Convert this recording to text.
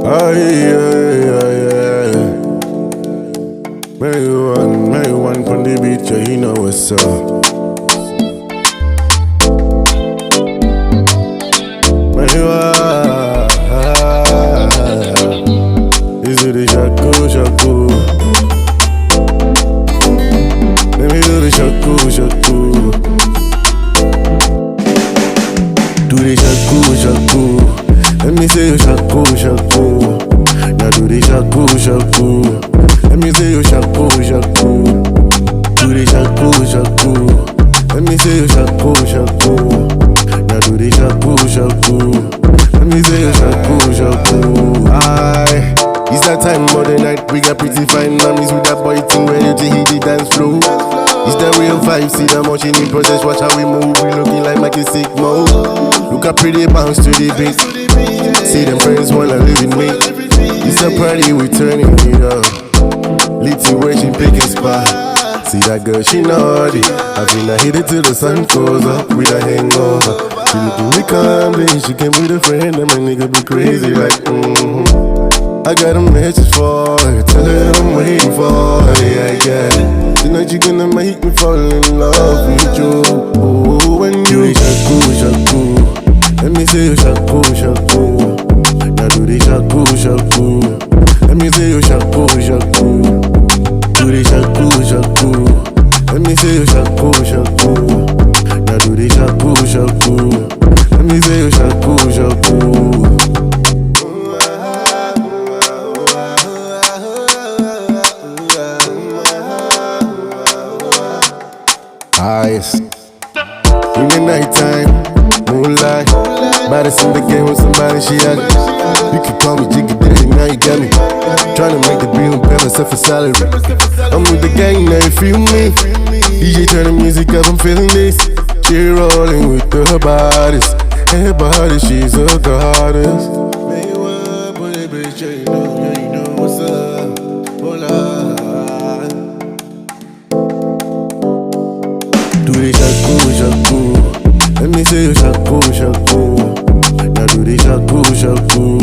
Oh yeah. Marijuana from the beach, yeah, you know what's up. Marijuana, is it the shaku? Let me do the shaku. Do the shaku. Let me say you shaku. Now do the shaku. Let me say you shaku. Do the shaku. Let me say you shaku. Now do the shaku. Let me say you shaku. Aye, it's that time of the night. We got pretty fine mommies with that boy thing ready to hit the dance floor. It's the real vibe, see the motion in process. Watch how we move, we looking like Mikey Sick mode. Look how pretty bounce to the beat. See them friends wanna live with me. It's a party, we turning it up. Litty where she picking spot. See that girl, she naughty. I finna hit it till the sun goes up with a hangover. She looking me calmly, she can be the friend that my nigga be crazy like I got a message for her, tell her I'm waiting for her, yeah. Tonight you gonna make me fall in love with you. Ooh, when you shaku. Let me say you shaku. Now do the shaku. Let me say you shaku. Do the shaku. Let me say you shaku. Now do the shaku. Let me say you shaku. Eyes in the nighttime, moonlight. Baddest in the game with somebody she had it. You can call me Jiggy Daddy, now you got me. Tryna make the dream pay myself a salary. I'm with the gang, now you feel me. DJ turn the music up, I'm feeling this. She rolling with her bodies. Her body, she's a goddess. Make it work, put it bitch, yeah, you know what's up. Hola. Do the shaku. Let me say you shaku. Now do the shaku.